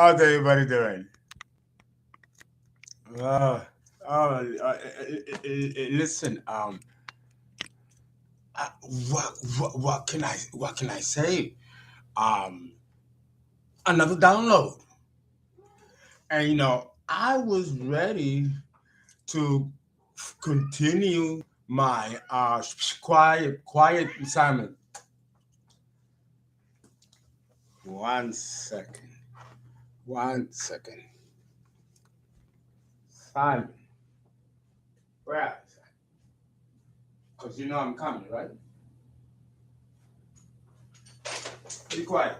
How's everybody doing? Uh, listen. Uh, what can I say? Um, Another download, and I was ready to continue my quiet assignment. 1 second. 1 second. Simon, where is that? Because I'm coming, right? Be quiet.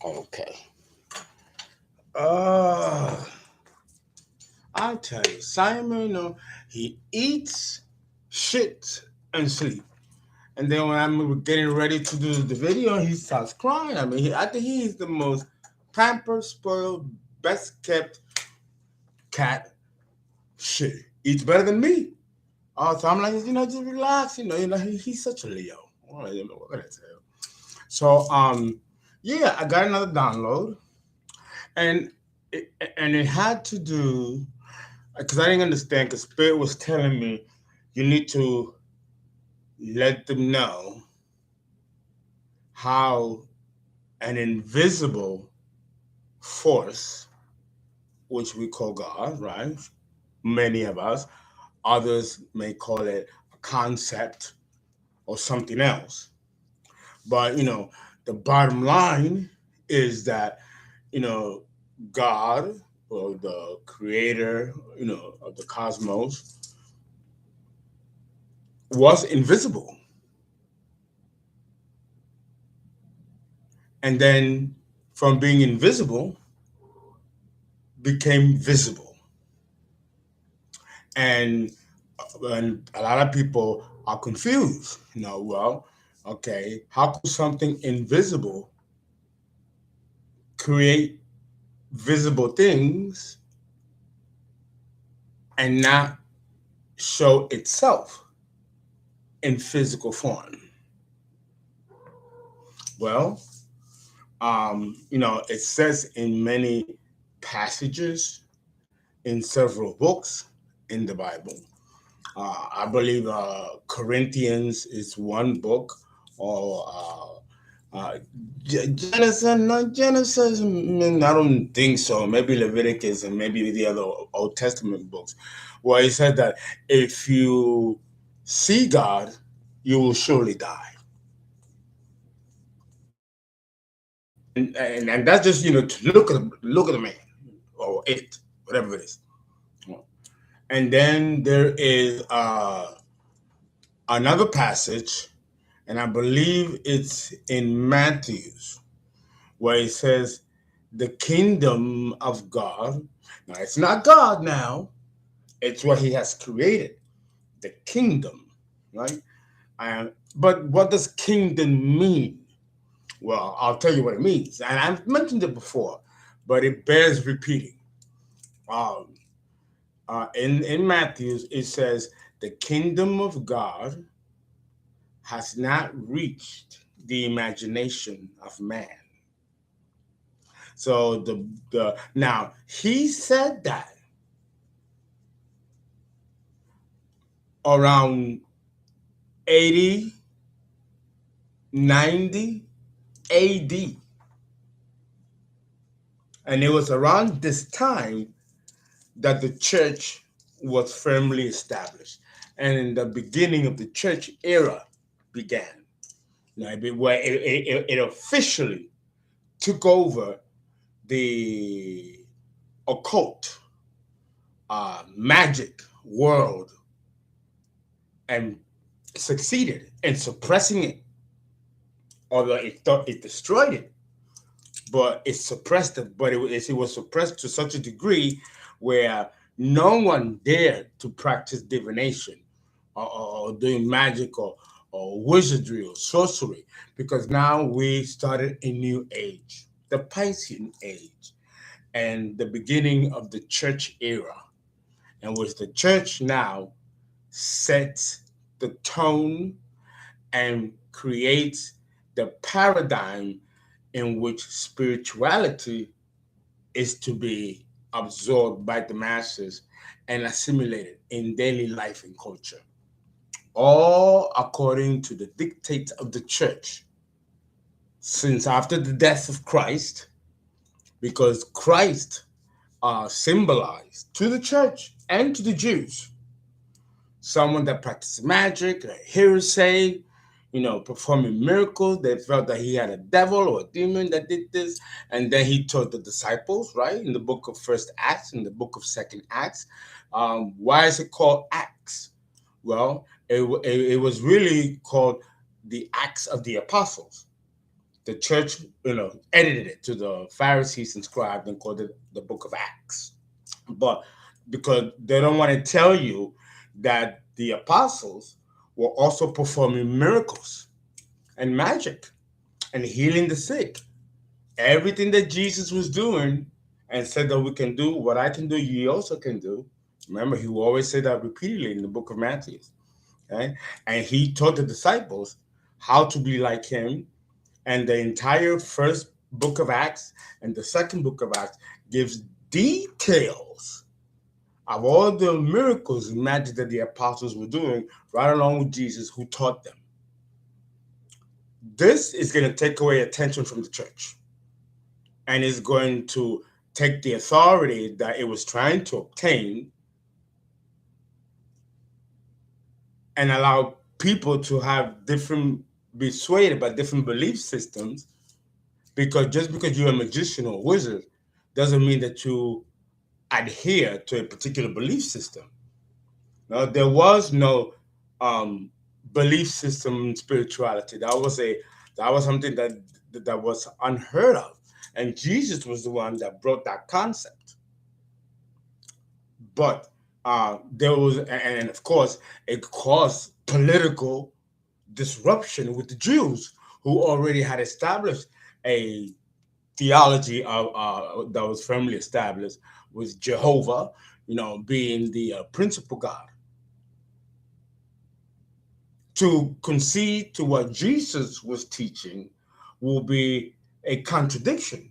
Okay. I tell you, Simon, he eats, shit, and sleep. And then when I'm getting ready to do the video, he starts crying. I mean, I think he's the most pampered, spoiled, best kept cat. Shit, eats better than me. So I'm like, just relax. He's such a Leo. What can I tell you? So, yeah, I got another download, and it had to do because I didn't understand. Because Spirit was telling me you need to let them know how an invisible force, which we call God, right? Many of us, others may call it a concept or something else. But, the bottom line is that, God or the creator, of the cosmos was invisible. And then from being invisible, became visible. And a lot of people are confused. Well, okay, how could something invisible create visible things and not show itself in physical form? Well, it says in many passages in several books in the Bible. I believe Corinthians is one book, or Genesis. Not Genesis. I don't think so. Maybe Leviticus and maybe the other Old Testament books, where he said that if you see God, you will surely die. And that's just to look at the man or it, whatever it is. And then there is another passage, and I believe it's in Matthew's, where it says the kingdom of God. Now, it's not God now. It's what he has created, the kingdom, right? But what does kingdom mean? Well, I'll tell you what it means. And I've mentioned it before, but it bears repeating. In Matthew's, it says, the kingdom of God has not reached the imagination of man. So now he said that around 80, 90 AD. And it was around this time that the church was firmly established. And in the beginning of the church era began, where it officially took over the occult, magic world and succeeded in suppressing it. Although it thought it destroyed it, but it suppressed it. But it was suppressed to such a degree where no one dared to practice divination or doing magic or wizardry or sorcery, because now we started a new age, the Piscean age, and the beginning of the church era, in which the church now sets the tone and creates the paradigm in which spirituality is to be absorbed by the masses and assimilated in daily life and culture, all according to the dictates of the church. Since after the death of Christ, because Christ symbolized to the church and to the Jews someone that practiced magic, a hearsay, performing miracles. They felt that he had a devil or a demon that did this. And then he taught the disciples, right, in the book of First Acts, in the book of Second Acts. Why is it called Acts? Well, it was really called the Acts of the Apostles. The church, edited it to the Pharisees and scribes and called it the book of Acts. But because they don't want to tell you that the apostles were also performing miracles and magic and healing the sick. Everything that Jesus was doing and said that we can do, what I can do, you also can do. Remember, he will always say that repeatedly in the book of Matthew. Okay? And he taught the disciples how to be like him. And the entire first book of Acts and the second book of Acts gives details of all the miracles and magic that the apostles were doing right along with Jesus, who taught them. This is going to take away attention from the church and is going to take the authority that it was trying to obtain and allow people to have be swayed by different belief systems, because just because you're a magician or a wizard doesn't mean that you adhere to a particular belief system. Now, there was no belief system in spirituality. That was something that was unheard of, and Jesus was the one that brought that concept. But there was, and of course, it caused political disruption with the Jews, who already had established a theology of that was firmly established with Jehovah, being the principal God. To concede to what Jesus was teaching will be a contradiction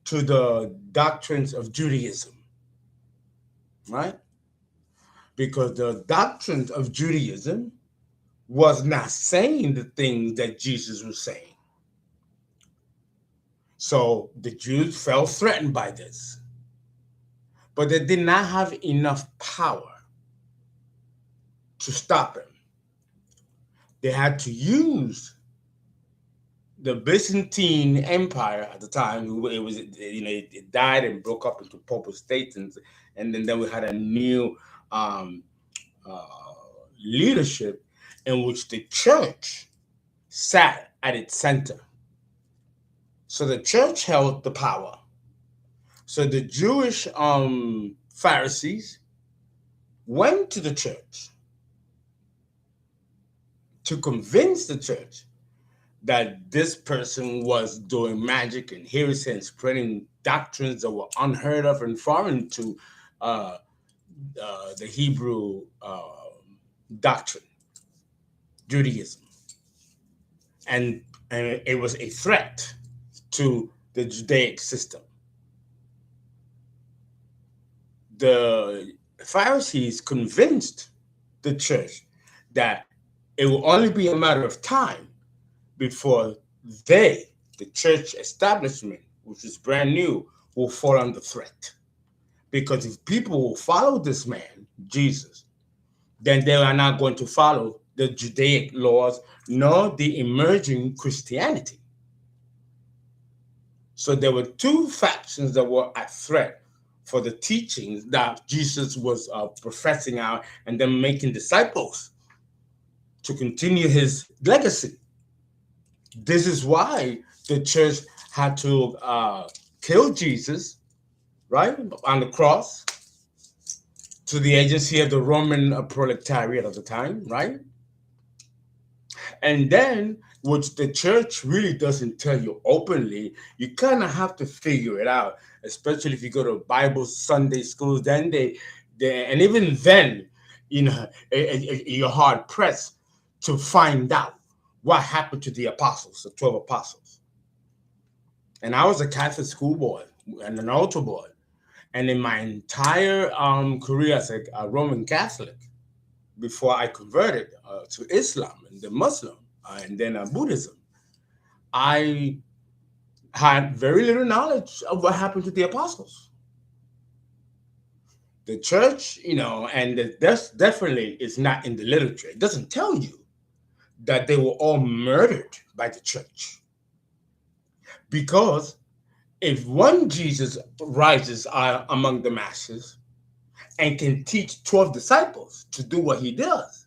to the doctrines of Judaism, right? Because the doctrines of Judaism was not saying the things that Jesus was saying. So the Jews felt threatened by this, but they did not have enough power to stop him. They had to use the Byzantine Empire at the time. It died and broke up into Papal states, and then we had a new leadership in which the church sat at its center. So the church held the power. So the Jewish Pharisees went to the church to convince the church that this person was doing magic and heresy and spreading doctrines that were unheard of and foreign to the Hebrew doctrine, Judaism. And it was a threat to the Judaic system. The Pharisees convinced the church that it will only be a matter of time before the church establishment, which is brand new, will fall under threat. Because if people will follow this man, Jesus, then they are not going to follow the Judaic laws nor the emerging Christianity. So there were two factions that were at threat for the teachings that Jesus was professing out and then making disciples to continue his legacy. This is why the church had to kill Jesus, right, on the cross, to the agency of the Roman proletariat of the time, right? And then, which the church really doesn't tell you openly, you kind of have to figure it out, especially if you go to Bible Sunday schools. Then and even then, you're hard pressed to find out what happened to the apostles, the 12 apostles. And I was a Catholic schoolboy and an altar boy. And in my entire career as a Roman Catholic, before I converted to Islam and then Muslim and then Buddhism, I had very little knowledge of what happened to the apostles. The church, and this definitely is not in the literature. It doesn't tell you that they were all murdered by the church. Because if one Jesus rises among the masses and can teach 12 disciples to do what he does,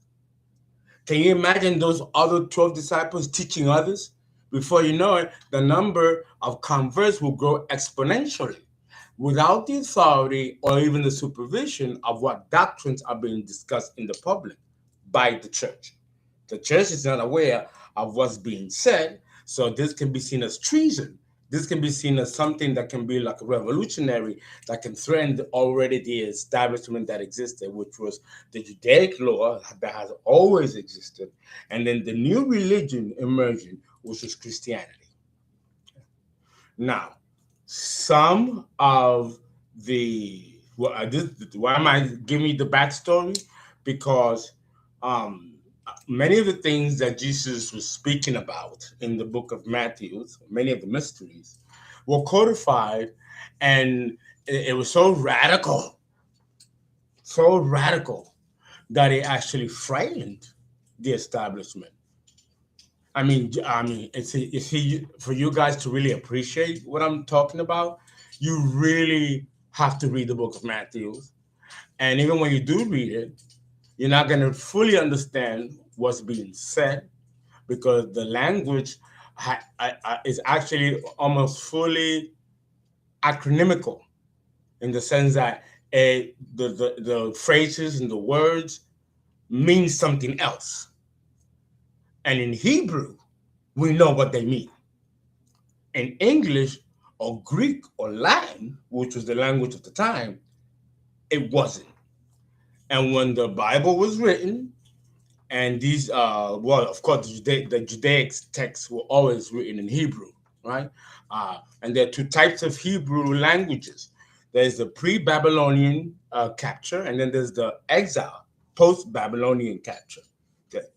can you imagine those other 12 disciples teaching others? Before you know it, the number of converts will grow exponentially without the authority or even the supervision of what doctrines are being discussed in the public by the church. The church is not aware of what's being said, so this can be seen as treason. This can be seen as something that can be like a revolutionary that can threaten already the establishment that existed, which was the Judaic law that has always existed, and then the new religion emerging, which is Christianity. Now, some of the why am I giving you the backstory? Because many of the things that Jesus was speaking about in the book of Matthew, many of the mysteries, were codified, and it was so radical that it actually frightened the establishment. I mean, it's for you guys to really appreciate what I'm talking about. You really have to read the book of Matthew, and even when you do read it, you're not going to fully understand what's being said, because the language is actually almost fully acronymical, in the sense that the phrases and the words mean something else. And in Hebrew, we know what they mean. In English or Greek or Latin, which was the language of the time, it wasn't. And when the Bible was written, and these, well, of course, the Judaic texts were always written in Hebrew, right? And there are two types of Hebrew languages. There's the pre-Babylonian capture, and then there's the exile, post-Babylonian capture. Okay,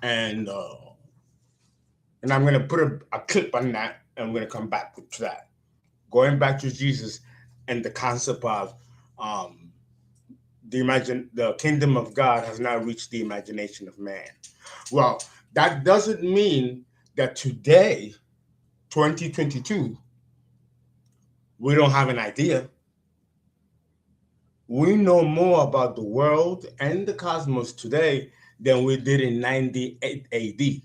and I'm going to put a clip on that, and I'm going to come back to that. Going back to Jesus and the concept of the kingdom of God has not reached the imagination of man. Well, that doesn't mean that today, 2022, we don't have an idea. We know more about the world and the cosmos today than we did in 98 AD.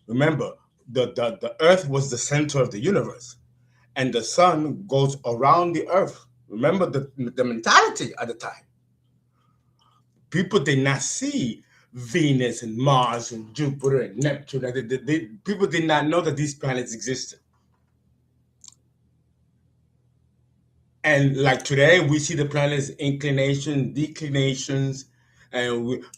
Remember, the earth was the center of the universe, and the sun goes around the earth. Remember the mentality at the time. People did not see Venus and Mars and Jupiter and Neptune. People did not know that these planets existed. And like today, we see the planets' inclination, declinations,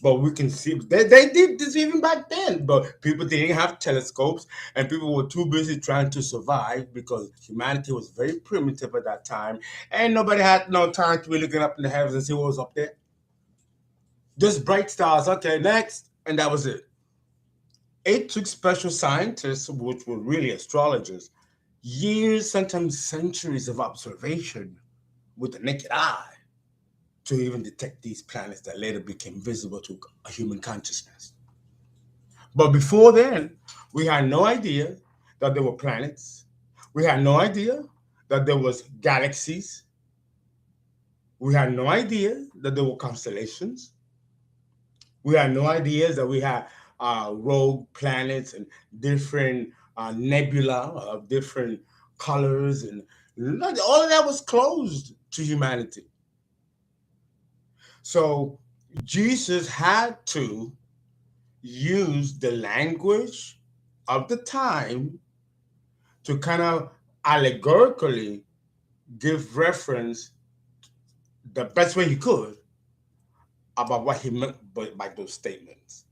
but we can see they did this even back then. But people didn't have telescopes, and people were too busy trying to survive because humanity was very primitive at that time, and nobody had no time to be looking up in the heavens and see what was up there. Just bright stars. Okay, next, and that was it. It took special scientists, which were really astrologers, years, sometimes centuries of observation with the naked eye to even detect these planets that later became visible to a human consciousness. But before then, we had no idea that there were planets. We had no idea that there was galaxies. We had no idea that there were constellations. We had no idea that we had rogue planets and different nebula of different colors, and all of that was closed to humanity. So Jesus had to use the language of the time to kind of allegorically give reference the best way he could about what he meant by those statements.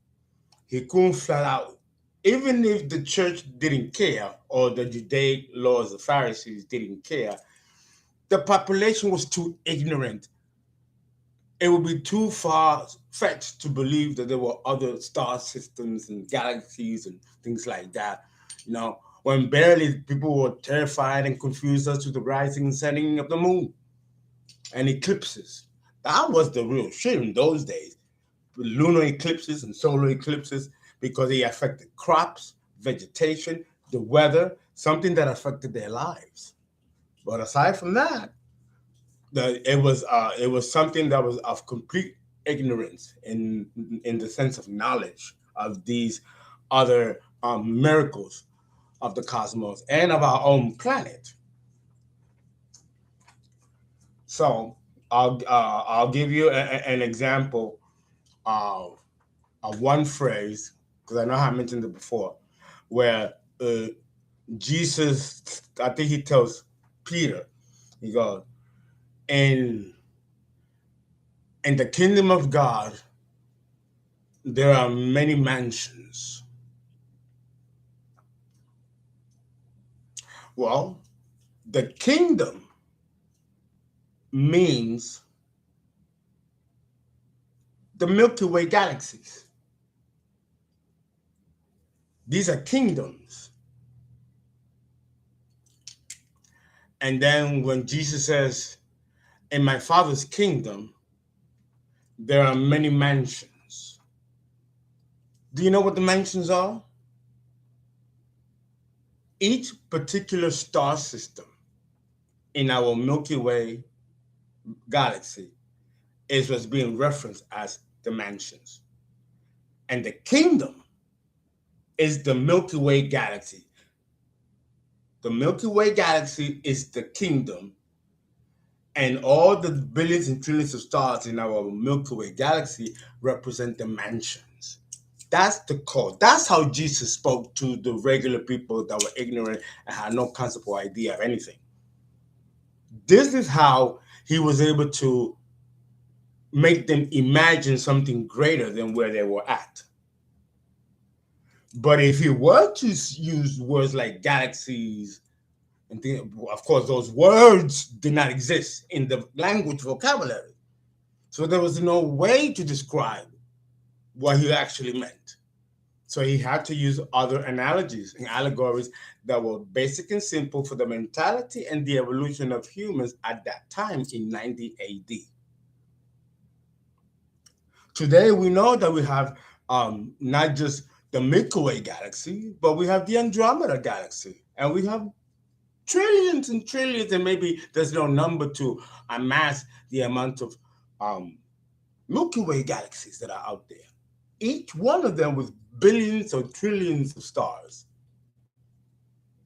He couldn't flat out, even if the church didn't care or the Judaic laws, the Pharisees didn't care, the population was too ignorant. It would be too far-fetched to believe that there were other star systems and galaxies and things like that. When barely people were terrified and confused as to the rising and setting of the moon and eclipses. That was the real shit in those days. Lunar eclipses and solar eclipses, because they affected crops, vegetation, the weather, something that affected their lives. But aside from that, it was something that was of complete ignorance in the sense of knowledge of these other miracles of the cosmos and of our own planet. So I'll give you an example of one phrase, because I know I mentioned it before, where Jesus, I think he tells Peter, he goes, in the kingdom of God, there are many mansions. Well, the kingdom means the Milky Way galaxies. These are kingdoms. And then when Jesus says, in my Father's kingdom, there are many mansions. Do you know what the mansions are? Each particular star system in our Milky Way galaxy is what's being referenced as the mansions. And the kingdom is the Milky Way galaxy. The Milky Way galaxy is the kingdom, and all the billions and trillions of stars in our Milky Way galaxy represent the mansions. That's the code. That's how Jesus spoke to the regular people that were ignorant and had no concept or idea of anything. This is how he was able to make them imagine something greater than where they were at. But if he were to use words like galaxies, and of course, those words did not exist in the language vocabulary. So there was no way to describe what he actually meant. So he had to use other analogies and allegories that were basic and simple for the mentality and the evolution of humans at that time in 90 AD. Today, we know that we have not just the Milky Way galaxy, but we have the Andromeda galaxy, and we have trillions and trillions, and maybe there's no number to amass the amount of Milky Way galaxies that are out there. Each one of them with billions or trillions of stars.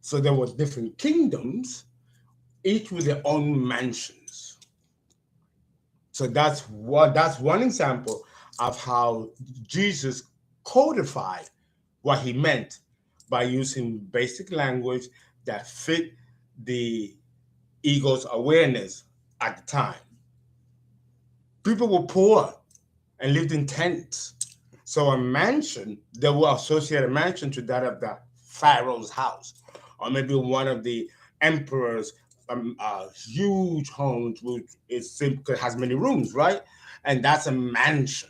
So there were different kingdoms, each with their own mansions. So that's one example of how Jesus codified what he meant by using basic language that fit the ego's awareness at the time. People were poor and lived in tents. So a mansion, they will associate a mansion to that of the pharaoh's house, or maybe one of the emperor's huge homes, which has many rooms, right? And that's a mansion,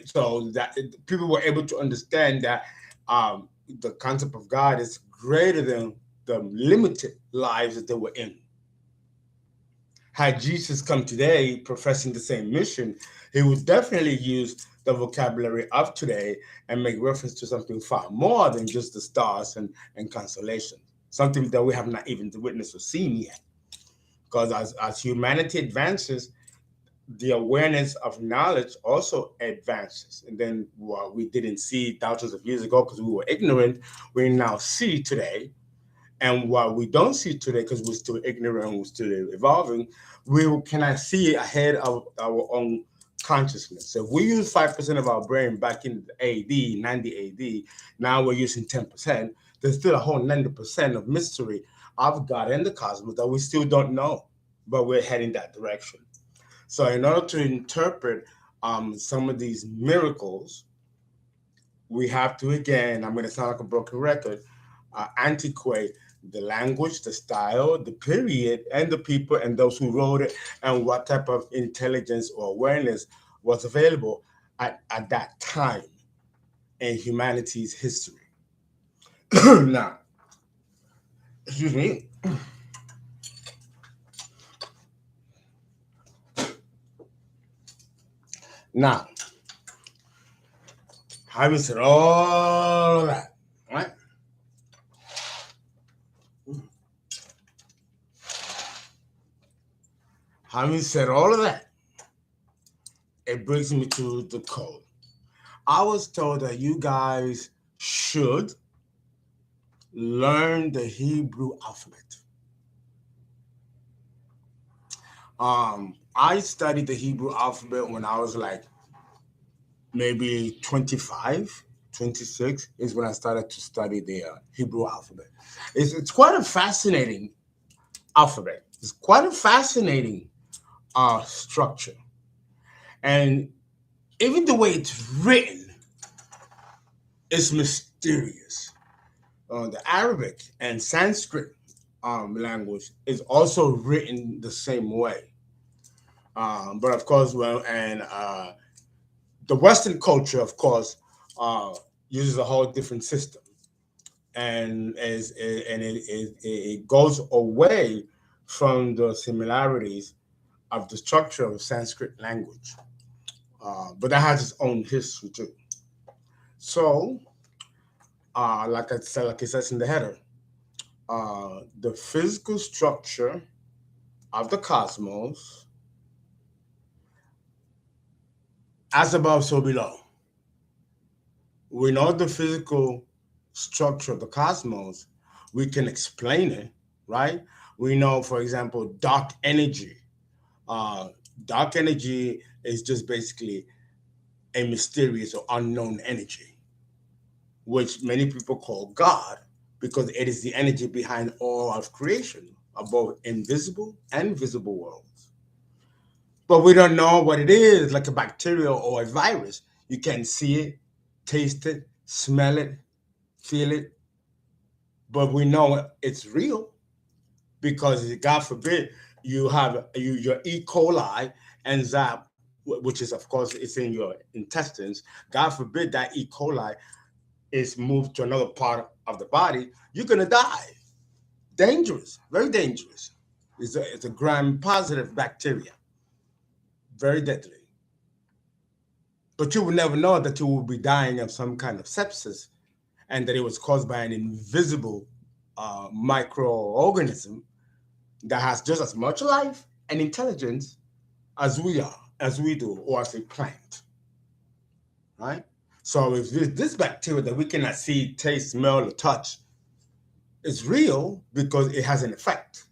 so that people were able to understand that the concept of God is greater than the limited lives that they were in. Had Jesus come today professing the same mission, he would definitely use the vocabulary of today and make reference to something far more than just the stars and constellations, something that we have not even witnessed or seen yet. Because as humanity advances, the awareness of knowledge also advances. And then what we didn't see thousands of years ago because we were ignorant, we now see today. And what we don't see today, because we're still ignorant, we're still evolving, we cannot see ahead of our own consciousness. So if we use 5% of our brain back in AD, 90 AD, now we're using 10%. There's still a whole 90% of mystery of God and the cosmos that we still don't know, but we're heading that direction. So in order to interpret some of these miracles, we have to, again, I'm going to sound like a broken record, antiquate the language, the style, the period, and the people and those who wrote it, and what type of intelligence or awareness was available at that time in humanity's history. Now, excuse me. Now, having said all of that, right? Having said all of that, it brings me to the code. I was told that you guys should learn the Hebrew alphabet. I studied the Hebrew alphabet when I was like maybe 25, 26 is when I started to study the Hebrew alphabet. It's quite a fascinating alphabet. It's quite a fascinating structure. And even the way it's written is mysterious. The Arabic and Sanskrit language is also written the same way. But of course, the Western culture, of course, uses a whole different system, and it goes away from the similarities of the structure of Sanskrit language. But that has its own history too. So, like it says in the header, the physical structure of the cosmos, as above, so below. We know the physical structure of the cosmos. We can explain it, right? We know, for example, dark energy. Dark energy is just basically a mysterious or unknown energy, which many people call God, because it is the energy behind all of creation, of both invisible and visible worlds. But we don't know what it is, like a bacteria or a virus. You can't see it, taste it, smell it, feel it. But we know it's real because, God forbid, you have your E. coli enzyme, which is, of course, it's in your intestines. God forbid that E. coli is moved to another part of the body, you're going to die. Dangerous, very dangerous. It's a gram-positive bacteria, very deadly. But you would never know that you will be dying of some kind of sepsis and that it was caused by an invisible microorganism that has just as much life and intelligence as we are, as we do, or as a plant, right? So if this bacteria that we cannot see, taste, smell, or touch is real because it has an effect,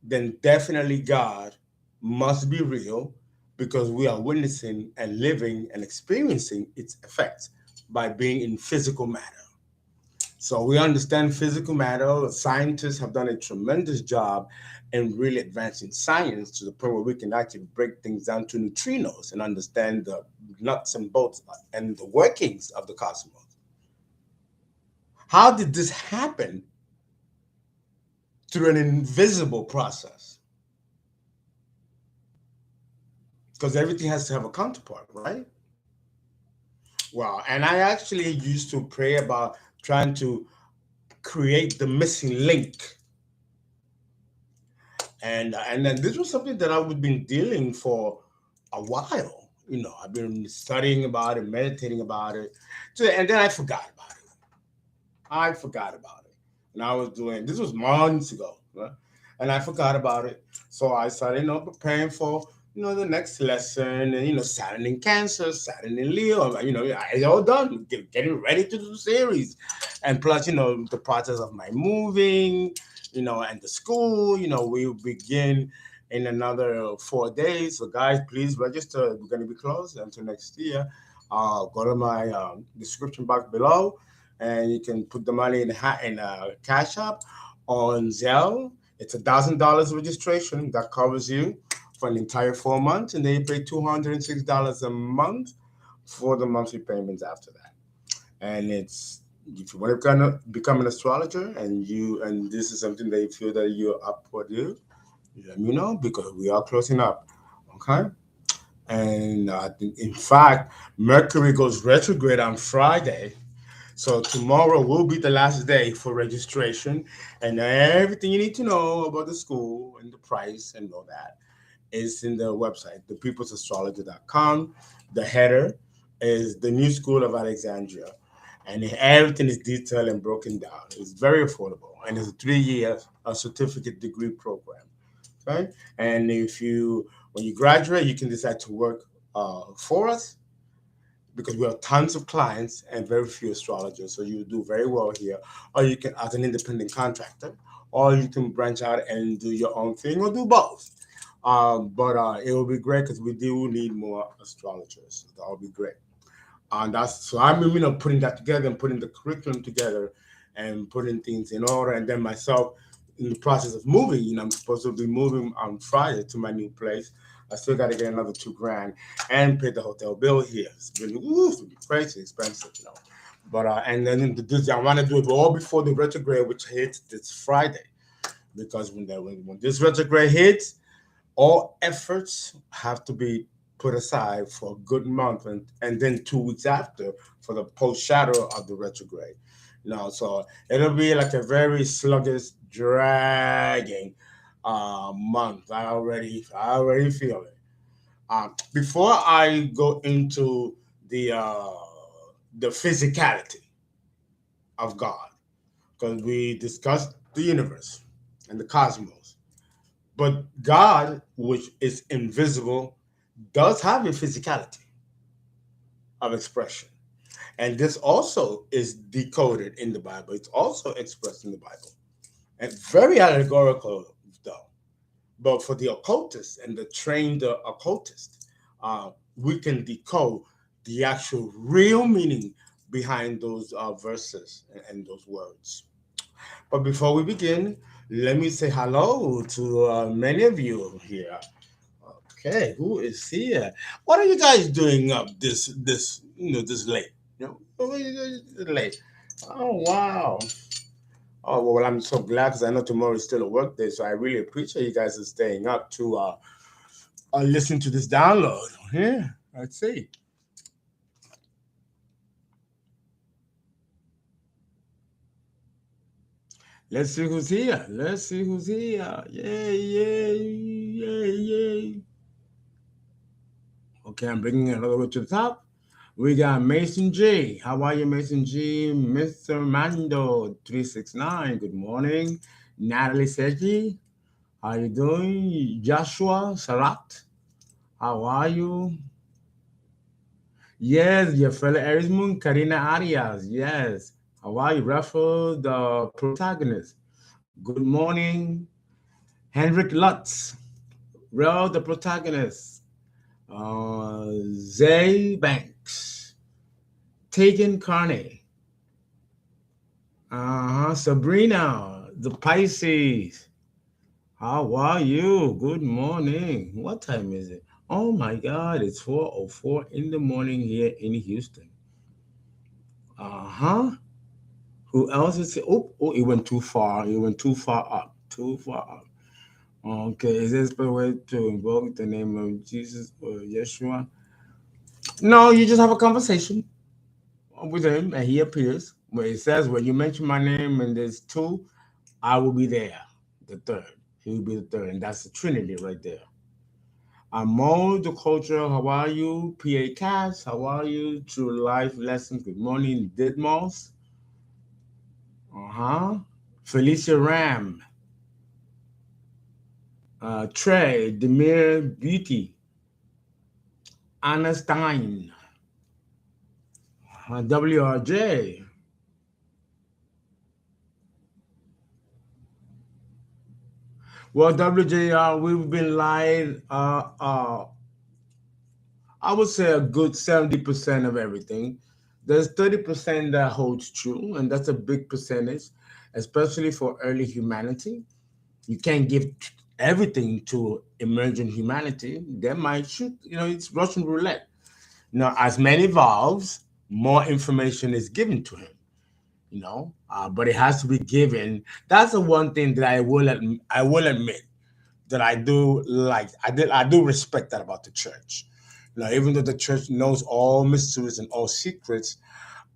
then definitely God must be real because we are witnessing and living and experiencing its effects by being in physical matter. So we understand physical matter. Scientists have done a tremendous job in really advancing science to the point where we can actually break things down to neutrinos and understand the nuts and bolts and the workings of the cosmos. How did this happen? Through an invisible process. Because everything has to have a counterpart, right? Well, and I actually used to pray about trying to create the missing link. And then this was something that I've been dealing for a while. You know, I've been studying about it, meditating about it, and then I forgot about it. And I was doing, this was months ago, right? And I forgot about it. So I started, preparing for, the next lesson, and, Saturn in Cancer, Saturn in Leo, it's all done, getting ready to do the series. And plus, the process of my moving, and the school, we will begin in another 4 days. So guys, please register. We're going to be closed until next year. Go to my description box below, and you can put the money in Cash App on Zelle. It's $1,000 registration that covers you for an entire 4 months, and then you pay $206 a month for the monthly payments after that. And it's, if you want to become an astrologer, and this is something that you feel that you're up for, do, let me know, because we are closing up. Okay. And in fact, Mercury goes retrograde on Friday. So tomorrow will be the last day for registration, and everything you need to know about the school and the price and all that is in the website, thepeoplesastrology.com. The header is the New School of Alexandria, and everything is detailed and broken down. It's very affordable, and it's a 3 year certificate degree program. Okay, and when you graduate, you can decide to work for us, because we have tons of clients and very few astrologers. So you do very well here, or you can as an independent contractor, or you can branch out and do your own thing, or do both. But it will be great because we do need more astrologers. So that will be great. And that's so I'm putting that together and putting the curriculum together and putting things in order. And then myself in the process of moving, I'm supposed to be moving on Friday to my new place. I still got to get another $2,000 and pay the hotel bill here. It's been crazy expensive. But and then I want to do it all before the retrograde, which hits this Friday, because when this retrograde hits, all efforts have to be put aside for a good month, and then 2 weeks after for the post shadow of the retrograde. So it'll be like a very sluggish, dragging month. I already feel it. Before I go into the physicality of God, because we discussed the universe and the cosmos, but God, which is invisible, does have a physicality of expression. And this also is decoded in the Bible. It's also expressed in the Bible. And very allegorical, though. But for the occultist and the trained occultist, we can decode the actual real meaning behind those verses and those words. But before we begin, let me say hello to many of you here. Okay, who is here? What are you guys doing up this late? What are you doing late? Oh wow. Oh well, I'm so glad, because I know tomorrow is still a work day, so I really appreciate you guys are staying up to listen to this download. Yeah, let's see. Let's see who's here. Let's see who's here. Yay, yay, yay, yay. Okay, I'm bringing it all the way to the top. We got Mason G. How are you, Mason G? Mr. Mando 369. Good morning. Natalie Seji. How you doing? Joshua Sarat. How are you? Yes, your fellow Aries Moon, Karina Arias. Yes. How are you, Rafael, the protagonist? Good morning. Henrik Lutz. Real, the protagonist. Zay Banks. Tegan Carney. Sabrina, the Pisces. How are you? Good morning. What time is it? Oh my God, it's 4:04 in the morning here in Houston. Who else is it? Oh, it went too far. It went too far up. Too far up. Okay, is this the way to invoke the name of Jesus or Yeshua? No, you just have a conversation with him and he appears. Where it says, when you mention my name and there's two, I will be there. The third. He will be the third. And that's the Trinity right there. Amo, the culture, how are you? PA Cash, how are you? True Life Lessons, good morning. Didmos. Felicia Ram. Trey, Demir Beauty. Anna Stein. WRJ. Well, WJR, we've been live. I would say a good 70% of everything. There's 30% that holds true, and that's a big percentage, especially for early humanity. You can't give everything to emerging humanity, they might shoot. It's Russian roulette. As man evolves, more information is given to him. But it has to be given. That's the one thing that I will admit that I do like. I do respect that about the church. Even though the church knows all mysteries and all secrets,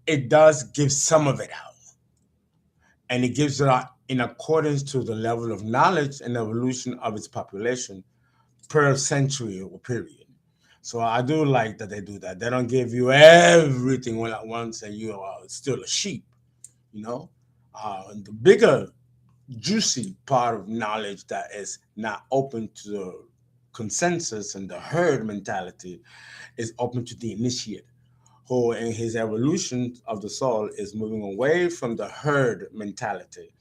it does give some of it out, and it gives it out in accordance to the level of knowledge and evolution of its population per century or period. So I do like that they do that. They don't give you everything all at once and you are still a sheep. The bigger juicy part of knowledge that is not open to the consensus and the herd mentality is open to the initiate, who in his evolution of the soul is moving away from the herd mentality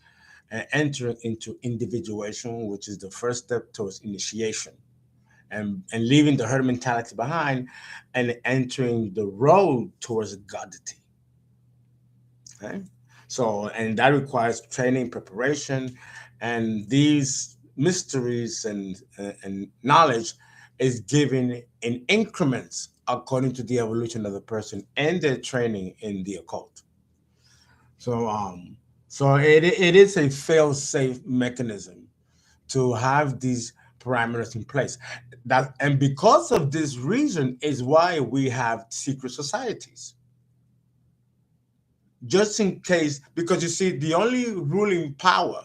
and entering into individuation, which is the first step towards initiation, and leaving the herd mentality behind and entering the road towards godity. Okay? So, and that requires training, preparation, and these mysteries and knowledge is given in increments according to the evolution of the person and their training in the occult. So, it is a fail-safe mechanism to have these parameters in place. And because of this reason is why we have secret societies, just in case, because you see, the only ruling power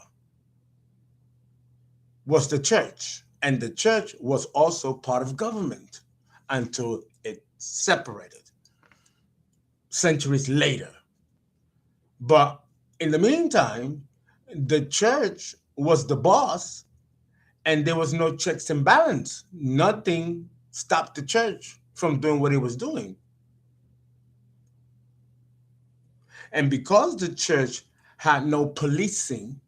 was the church, and the church was also part of government until it separated centuries later. But in the meantime, the church was the boss, and there was no checks and balance. Nothing stopped the church from doing what it was doing. And because the church had no policing,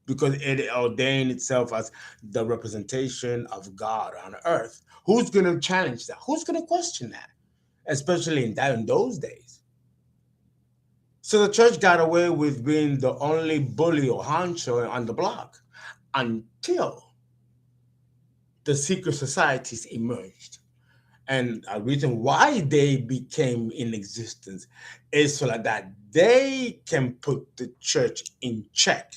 because it ordained itself as the representation of God on earth, who's going to challenge that? Who's going to question that? Especially in those days. So the church got away with being the only bully or honcho on the block until the secret societies emerged. And a reason why they became in existence is so that they can put the church in check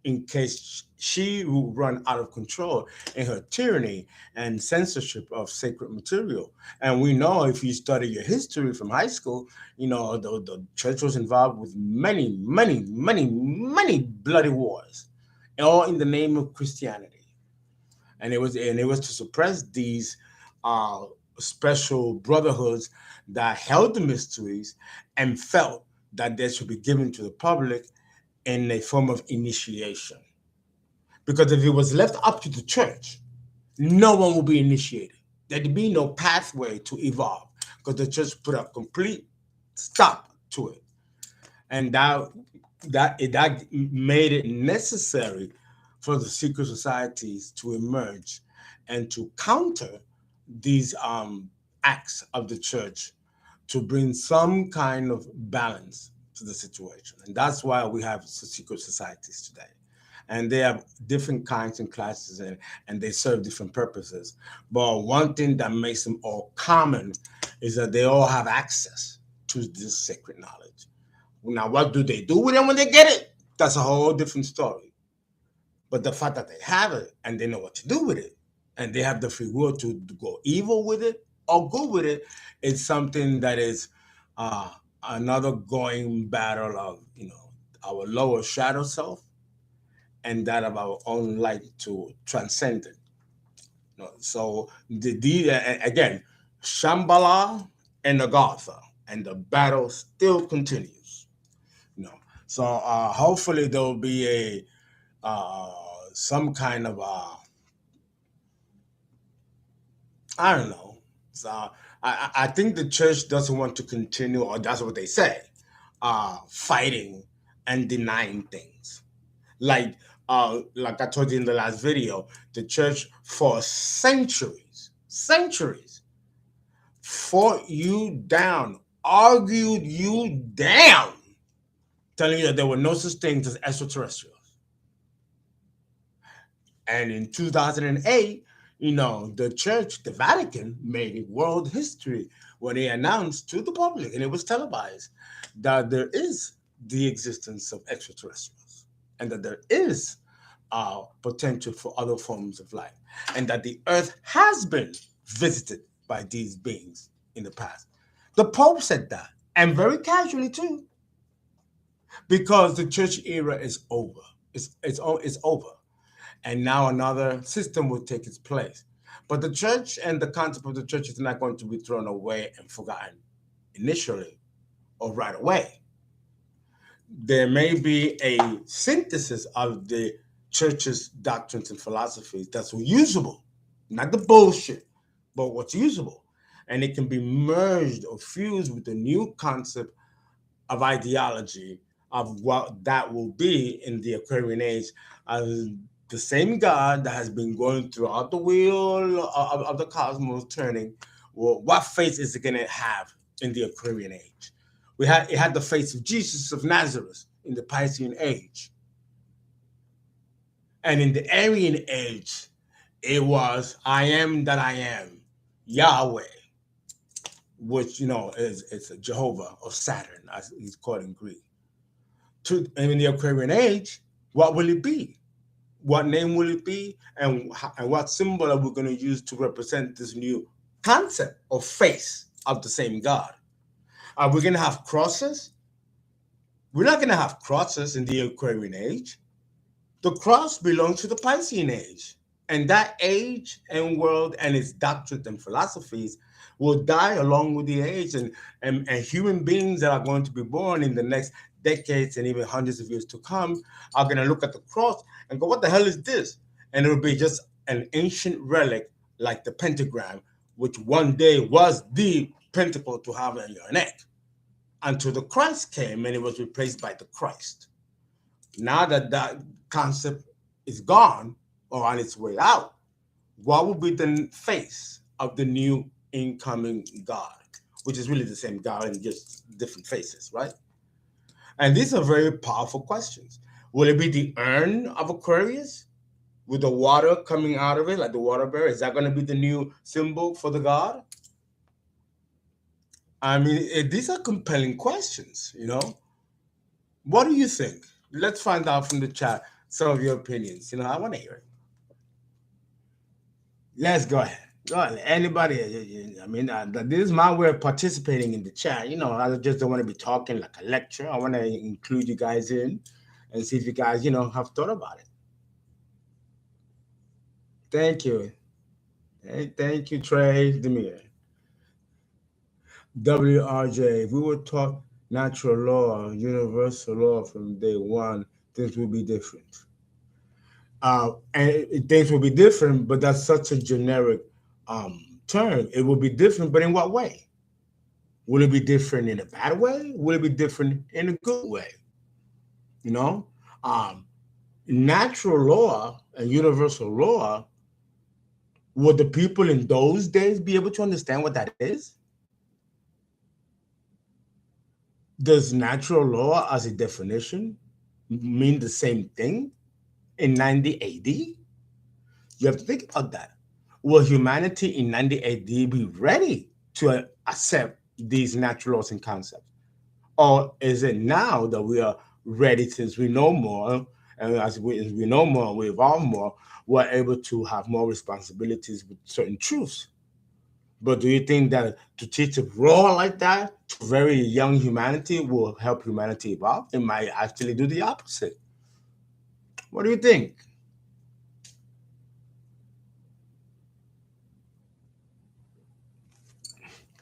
in case she will run out of control in her tyranny and censorship of sacred material. And we know, if you study your history from high school, the church was involved with many, many, many, many bloody wars, all in the name of Christianity. And it was to suppress these uh, special brotherhoods that held the mysteries and felt that they should be given to the public in a form of initiation. Because if it was left up to the church, no one would be initiated. There'd be no pathway to evolve because the church put a complete stop to it. And that made it necessary for the secret societies to emerge and to counter these acts of the church to bring some kind of balance to the situation. And that's why we have secret societies today. And they have different kinds and classes, and they serve different purposes. But one thing that makes them all common is that they all have access to this sacred knowledge. Now, what do they do with it when they get it? That's a whole different story. But the fact that they have it and they know what to do with it, and they have the free will to go evil with it or good with it, is something that is another going battle of our lower shadow self and that of our own light to transcend it. So again, Shambhala and Agartha, and the battle still continues. So hopefully there will be a some kind of I don't know. So I think the church doesn't want to continue, or that's what they say, fighting and denying things. Like I told you in the last video, the church for centuries, fought you down, argued you down, telling you that there were no such things as extraterrestrials. And in 2008, the church, the Vatican, made world history when they announced to the public, and it was televised, that there is the existence of extraterrestrials and that there is potential for other forms of life, and that the earth has been visited by these beings in the past. The Pope said that, and very casually too, because the church era is over. It's over, and now another system will take its place. But the church and the concept of the church is not going to be thrown away and forgotten initially or right away. There may be a synthesis of the church's doctrines and philosophies that's usable, not the bullshit, but what's usable. And it can be merged or fused with the new concept of ideology of what that will be in the Aquarian age. The same God that has been going throughout the wheel of the cosmos turning, well, what face is it going to have in the Aquarian age? It had the face of Jesus of Nazareth in the Piscean age. And in the Aryan age, it was I am that I am, Yahweh, which it's a Jehovah or Saturn, as he's called in Greek. And in the Aquarian age, what will it be? What name will it be? And what symbol are we going to use to represent this new concept or face of the same God? Are we going to have crosses? We're not going to have crosses in the Aquarian age. The cross belongs to the Piscean age. And that age and world and its doctrines and philosophies will die along with the age. And human beings that are going to be born in the next decades and even hundreds of years to come are going to look at the cross and go, what the hell is this? And it'll be just an ancient relic like the pentagram, which one day was the pentacle to have on your neck, until the Christ came and it was replaced by the Christ. Now that that concept is gone or on its way out, what will be the face of the new incoming God, which is really the same God in just different faces, right? And these are very powerful questions. Will it be the urn of Aquarius with the water coming out of it, like the water bear? Is that going to be the new symbol for the God? I mean, these are compelling questions, What do you think? Let's find out from the chat some of your opinions. I want to hear it. Let's go ahead. Go ahead. Anybody, I mean, this is my way of participating in the chat. I just don't want to be talking like a lecture. I want to include you guys in and see if you guys, have thought about it. Thank you. Thank you, Trey Demir. WRJ, if we were taught natural law, universal law from day one, things will be different. And things will be different, but that's such a generic term. It will be different, but in what way? Will it be different in a bad way? Will it be different in a good way? Natural law and universal law, would the people in those days be able to understand what that is? Does natural law as a definition mean the same thing in 90 AD? You have to think about that. Will humanity in 90 AD be ready to accept these natural laws and concepts? Or is it now that we are ready, since we know more, and as we know more, we evolve more, we're able to have more responsibilities with certain truths? But do you think that to teach a raw like that to very young humanity will help humanity evolve? It might actually do the opposite. What do you think?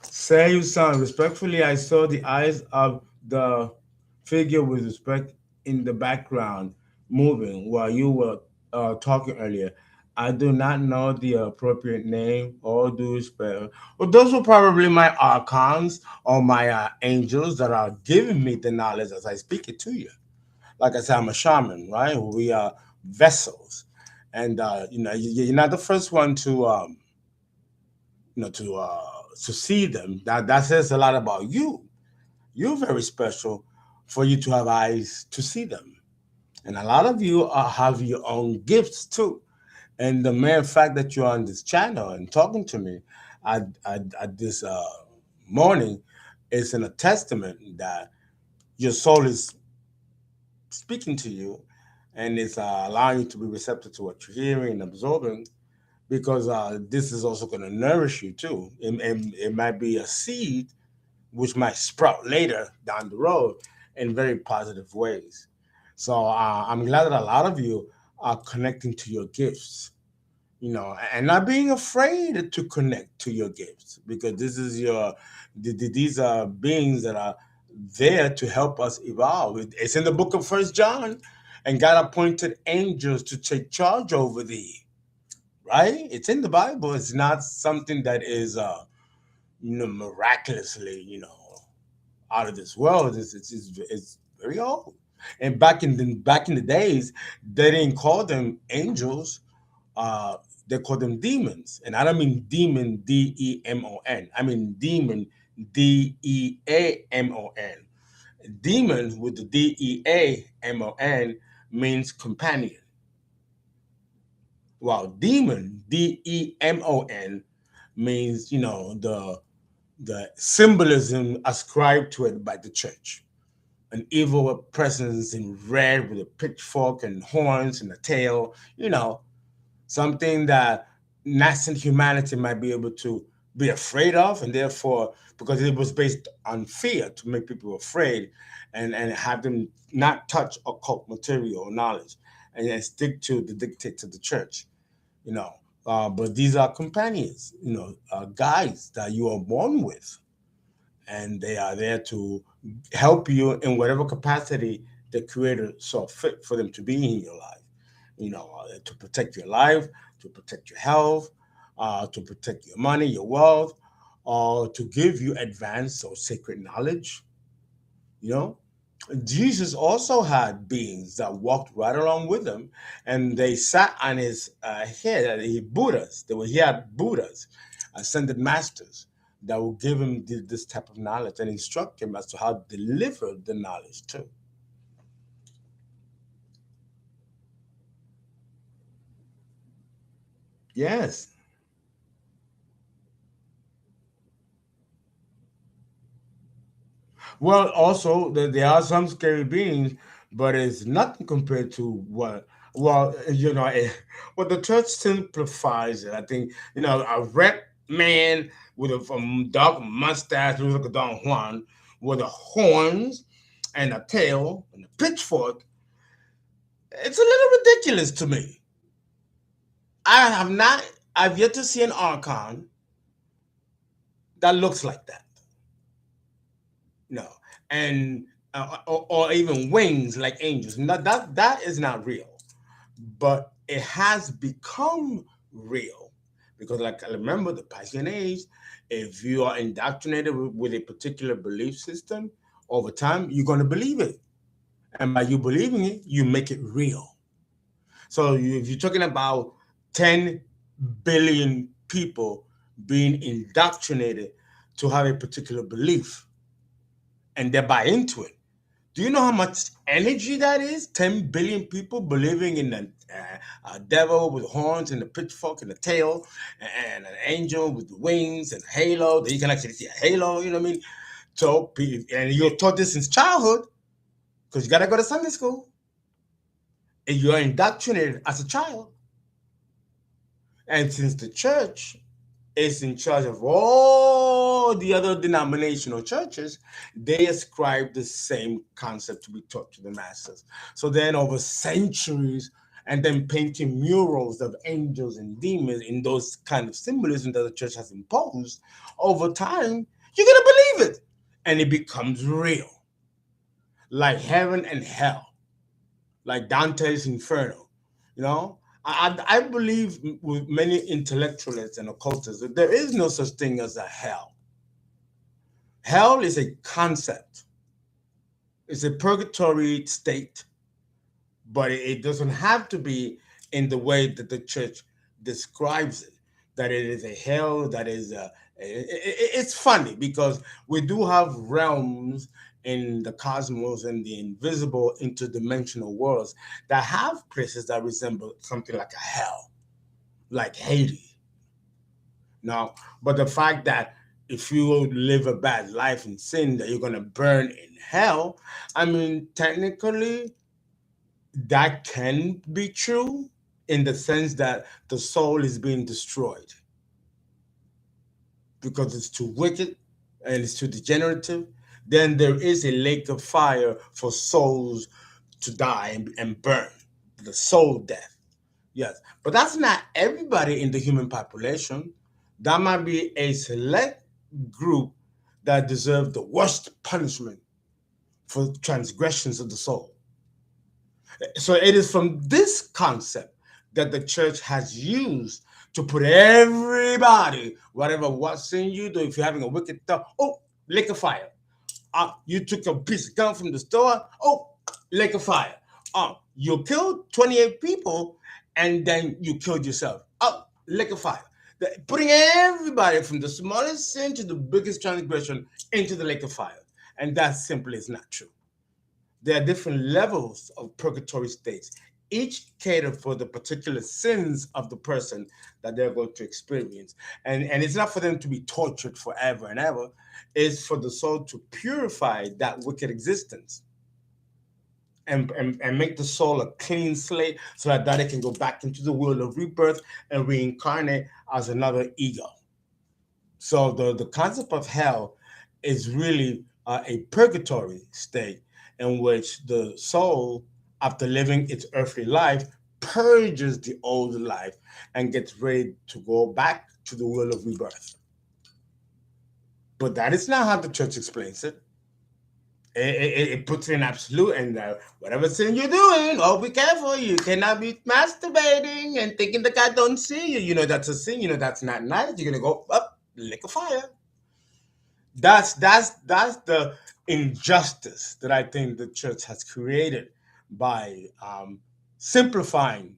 Say you son, respectfully, I saw the eyes of the figure with respect in the background moving while you were talking earlier. I do not know the appropriate name. All due respect. Well, those were probably my archons or my angels that are giving me the knowledge as I speak it to you. Like I said, I'm a shaman, right? We are vessels, and you're not the first one to to see them. That says a lot about you. You're very special for you to have eyes to see them. And a lot of you have your own gifts too. And the mere fact that you're on this channel and talking to me at this morning is in a testament that your soul is speaking to you, and it's allowing you to be receptive to what you're hearing and absorbing, because this is also going to nourish you too. It might be a seed which might sprout later down the road in very positive ways. So I'm glad that a lot of you are connecting to your gifts, and not being afraid to connect to your gifts, because this is these are beings that are there to help us evolve. It's in the book of First John, and God appointed angels to take charge over thee. Right? It's in the Bible. It's not something that is miraculously out of this world. It's very old. And back in the days, they didn't call them angels. Uh, they call them demons. And I don't mean demon DEMON. I mean demon DEAMON. Demon with the DEAMON means companion. While demon DEMON means the symbolism ascribed to it by the church. An evil presence in red with a pitchfork and horns and a tail, something that nascent humanity might be able to be afraid of, and therefore, because it was based on fear to make people afraid, and have them not touch occult material or knowledge, and stick to the dictates of the church, you know. But these are companions, guides that you are born with, and they are there to help you in whatever capacity the Creator saw fit for them to be in your life. To protect your life, to protect your health, to protect your money, your wealth, or to give you advanced or sacred knowledge. You know, Jesus also had beings that walked right along with him, and they sat on his head. Buddhas. He had Buddhas, ascended masters that will give him this type of knowledge and instruct him as to how to deliver the knowledge too. Yes. Well, also there are some scary beings, but it's nothing compared to what. Well, well, the church simplifies it. I think a red man with a dark mustache, who's like a Don Juan, with the horns and a tail and a pitchfork. It's a little ridiculous to me. I have not. I've yet to see an archon that looks like that. No, and or even wings like angels. No, that is not real, but it has become real because, like, I remember the Piscean age. If you are indoctrinated with a particular belief system, over time you're going to believe it, and by you believing it, you make it real. So if you're talking about 10 billion people being indoctrinated to have a particular belief, and they buy into it. Do you know how much energy that is? 10 billion people believing in a devil with horns and a pitchfork and a tail, and an angel with wings and a halo. That you can actually see a halo, you know what I mean? So, and you're taught this since childhood because you got to go to Sunday school. And you're indoctrinated as a child. And since the church is in charge of all the other denominational churches, they ascribe the same concept to be taught to the masses. So then, over centuries, and then painting murals of angels and demons in those kind of symbolism that the church has imposed, over time, you're going to believe it. And it becomes real. Like heaven and hell, like Dante's Inferno, you know? I believe with many intellectualists and occultists that there is no such thing as a hell. Hell is a concept. It's a purgatory state, but it doesn't have to be in the way that the church describes it. That it is a hell. That is it's funny because we do have realms in the cosmos and the invisible interdimensional worlds that have places that resemble something like a hell. like Haiti. No, but the fact that if you live a bad life in sin, that you're gonna burn in hell, I mean, technically, that can be true in the sense that the soul is being destroyed because it's too wicked and it's too degenerative. Then there is a lake of fire for souls to die and burn, the soul death. Yes, but that's not everybody in the human population. That might be a select group that deserve the worst punishment for transgressions of the soul. So it is from this concept that the church has used to put everybody, whatever what sin you do, if you're having a wicked thought, oh, lake of fire. You took a piece of gum from the store, oh, lake of fire. You killed 28 people and then you killed yourself. Oh, lake of fire. Putting everybody from the smallest sin to the biggest transgression into the lake of fire. And that simply is not true. There are different levels of purgatory states, each cater for the particular sins of the person that they're going to experience. And it's not for them to be tortured forever and ever. It's for the soul to purify that wicked existence and make the soul a clean slate so that it can go back into the world of rebirth and reincarnate as another ego. So the concept of hell is really a purgatory state in which the soul, after living its earthly life, purges the old life and gets ready to go back to the world of rebirth. But that is not how the church explains it. It puts it in absolute, and whatever sin you're doing, oh, be careful. You cannot be masturbating and thinking that God don't see you. You know that's a sin. You know that's not nice. You're going to go up, lick a fire. That's the injustice that I think the church has created by simplifying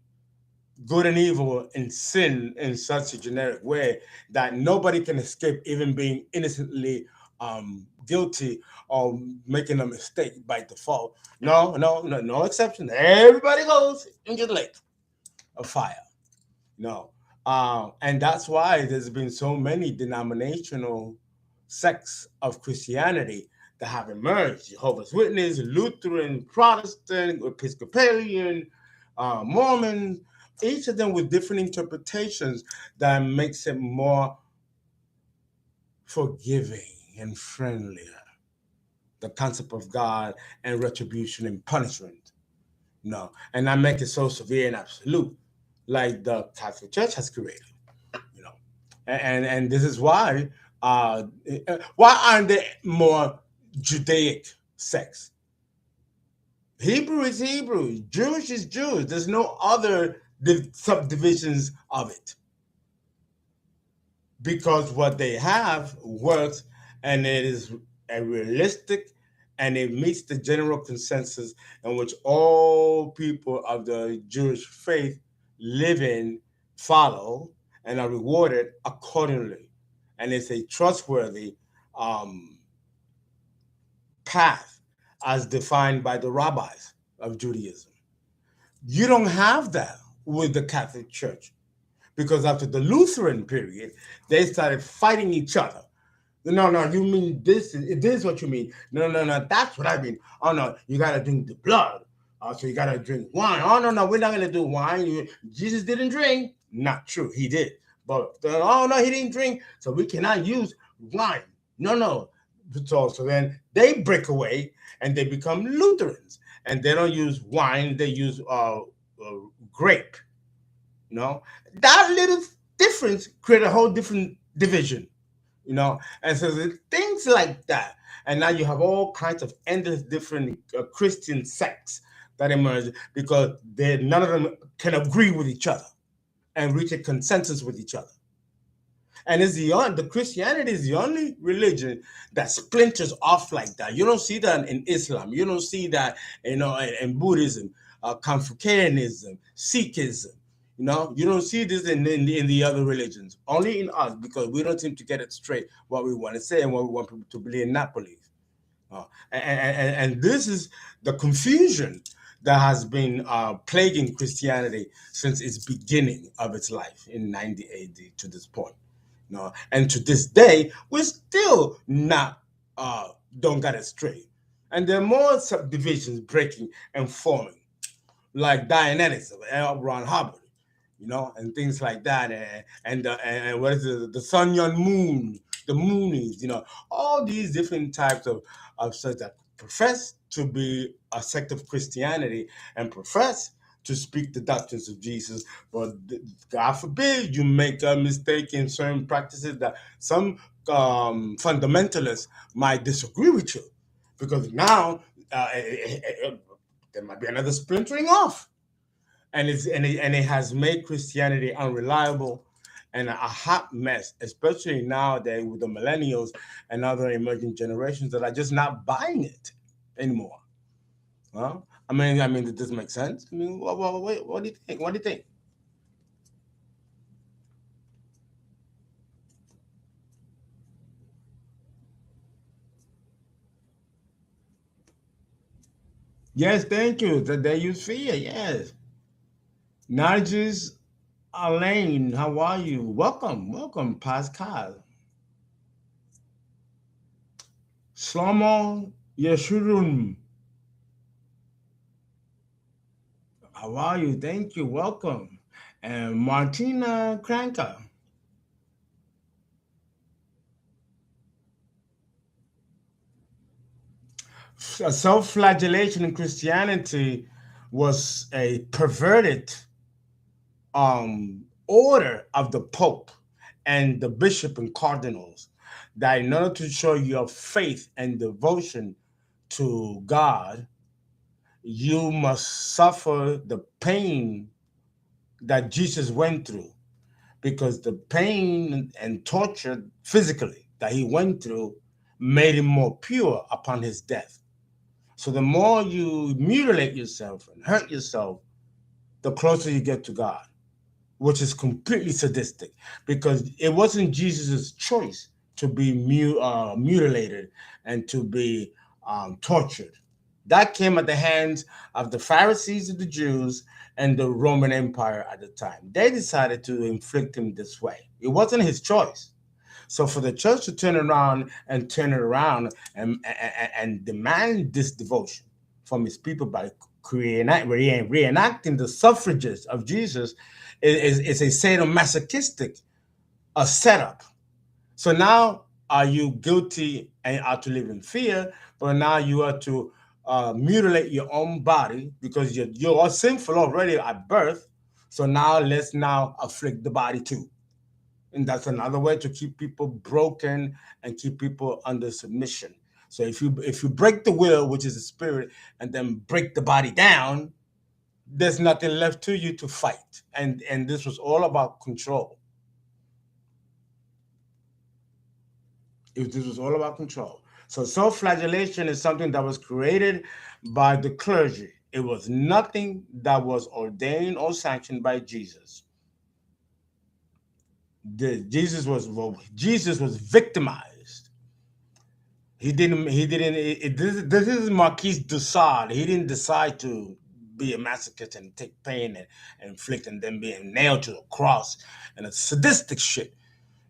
good and evil and sin in such a generic way that nobody can escape even being innocently guilty or making a mistake by default. No exception. Everybody goes into the lake of fire. No. And that's why there's been so many denominational sects of Christianity that have emerged: Jehovah's Witness, Lutheran, Protestant, Episcopalian, Mormon, each of them with different interpretations that makes it more forgiving and friendlier. The concept of God and retribution and punishment. No. And not make it so severe and absolute like the Catholic Church has created. You know. And this is why aren't there more Judaic sects? Hebrew is Hebrew, Jewish is Jewish. There's no other subdivisions of it. Because what they have works, and it is a realistic, and it meets the general consensus in which all people of the Jewish faith live in, follow, and are rewarded accordingly. And it's a trustworthy path as defined by the rabbis of Judaism. You don't have that with the Catholic Church, because after the Lutheran period, they started fighting each other. No, you mean this? This is what you mean. No, that's what I mean. Oh, no, you got to drink the blood. So you got to drink wine. Oh, no, we're not going to do wine. Jesus didn't drink. Not true. He did. But, oh, no, he didn't drink. So we cannot use wine. No. So then they break away and they become Lutherans. And they don't use wine. They use grape. You know, that little difference created a whole different division. You know, and so things like that. And now you have all kinds of endless different Christian sects that emerge because none of them can agree with each other and reach a consensus with each other. And the Christianity is the only religion that splinters off like that. You don't see that in Islam. You don't see that, in Buddhism, Confucianism, Sikhism. You don't see this in the other religions. Only in us, because we don't seem to get it straight what we want to say and what we want people to believe and not believe. And this is the confusion that has been plaguing Christianity since its beginning of its life in 90 AD to this point. And to this day, we're still not don't get it straight. And there are more subdivisions breaking and forming, like Dianetics of L. Ron Hubbard, and things like that, and what is it, the Sun Yun Moon, the Moonies, all these different types of such that profess to be a sect of Christianity and profess to speak the doctrines of Jesus, but God forbid you make a mistake in certain practices that some fundamentalists might disagree with you, because now there might be another splintering off, and it has made Christianity unreliable and a hot mess, especially nowadays with the millennials and other emerging generations that are just not buying it anymore. Well, I mean, does this make sense? I mean, what do you think? What do you think? Yes, thank you. That they use fear. Yes, Nargis Alain, how are you? Welcome, Pascal. Shlomo Yeshurun, how are you? Thank you. Welcome. And Martina Kranka. Self-flagellation in Christianity was a perverted order of the Pope and the bishop and cardinals, that in order to show your faith and devotion to God, you must suffer the pain that Jesus went through, because the pain and torture physically that he went through made him more pure upon his death. So the more you mutilate yourself and hurt yourself, the closer you get to God, which is completely sadistic, because it wasn't Jesus' choice to be mutilated and to be tortured. That came at the hands of the Pharisees of the Jews and the Roman Empire at the time. They decided to inflict him this way. It wasn't his choice. So for the church to turn it around and demand this devotion from his people by reenacting the suffrages of Jesus is a sadomasochistic setup. So now are you guilty and are to live in fear, but now you are to mutilate your own body because you're sinful already at birth. So now let's now afflict the body too. And that's another way to keep people broken and keep people under submission. So if you break the will, which is the spirit, and then break the body down, there's nothing left to you to fight. And this was all about control. This was all about control. So self-flagellation is something that was created by the clergy. It was nothing that was ordained or sanctioned by Jesus. Jesus was victimized. This is Marquis de Sade. He didn't decide to be a masochist and take pain and inflict and then being nailed to the cross and a sadistic shit.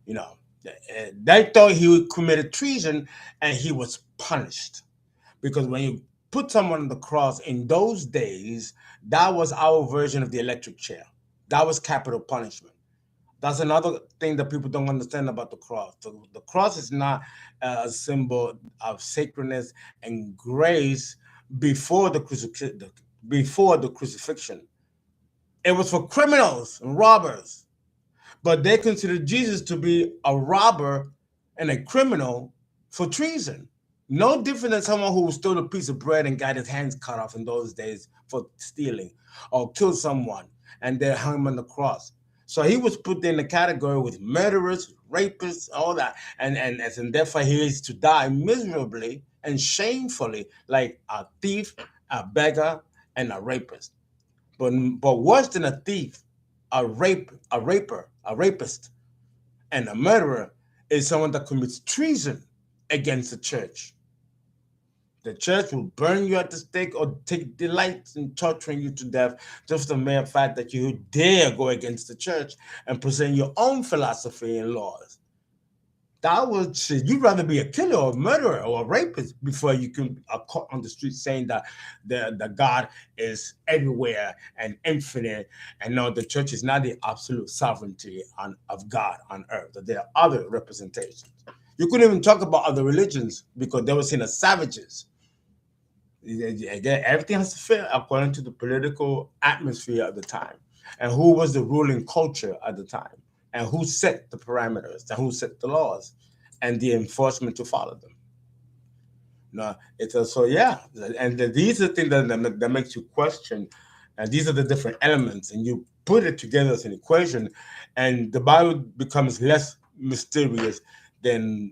They thought he committed treason and he was punished, because when you put someone on the cross in those days, that was our version of the electric chair. That was capital punishment. That's another thing that people don't understand about the cross. The cross is not a symbol of sacredness and grace before the crucifixion. It was for criminals and robbers, but they considered Jesus to be a robber and a criminal for treason. No different than someone who stole a piece of bread and got his hands cut off in those days for stealing, or killed someone and they hung him on the cross. So he was put in the category with murderers, rapists, all that, and therefore he is to die miserably and shamefully, like a thief, a beggar, and a rapist. But worse than a thief, a rapist, and a murderer is someone that commits treason against the church. The church will burn you at the stake or take delight in torturing you to death just the mere fact that you dare go against the church and present your own philosophy and laws. That would shit. You'd rather be a killer or a murderer or a rapist before you can caught on the street saying that the God is everywhere and infinite, and no, the church is not the absolute sovereignty of God on earth. That there are other representations. You couldn't even talk about other religions because they were seen as savages. Again, everything has to fit according to the political atmosphere of the time and who was the ruling culture at the time and who set the parameters and who set the laws and the enforcement to follow them. No, it's also, yeah, and these are things that makes you question, and these are the different elements, and you put it together as an equation, and the Bible becomes less mysterious than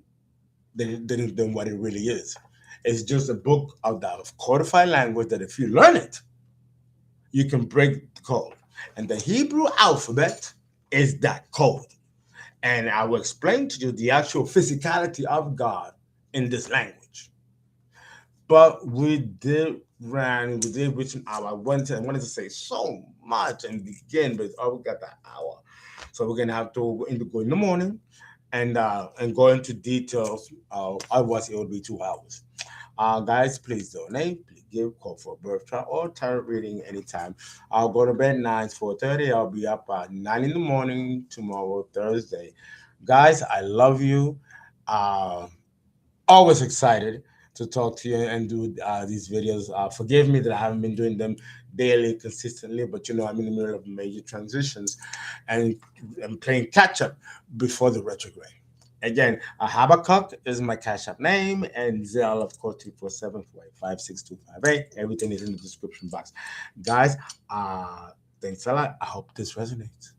than what it really is. It's just a book of the codified language that if you learn it, you can break the code. And the Hebrew alphabet is that code. And I will explain to you the actual physicality of God in this language. But we did reach an hour. I wanted to say so much and begin, but we got that hour. So we're gonna have to go in the morning and go into details. Otherwise, it will be 2 hours. Guys, please donate. Please give, call for a birth chart or tarot reading anytime. I'll go to bed 9, 4:30. I'll be up at 9 in the morning tomorrow, Thursday. Guys, I love you. Uh, Always excited to talk to you and do these videos. Forgive me that I haven't been doing them daily consistently, but I'm in the middle of major transitions and I'm playing catch up before the retrograde. Again, Habakkuk is my Cash App name, and ZELLE, of course, 347-485-6258. Everything is in the description box. Guys, thanks a lot. I hope this resonates.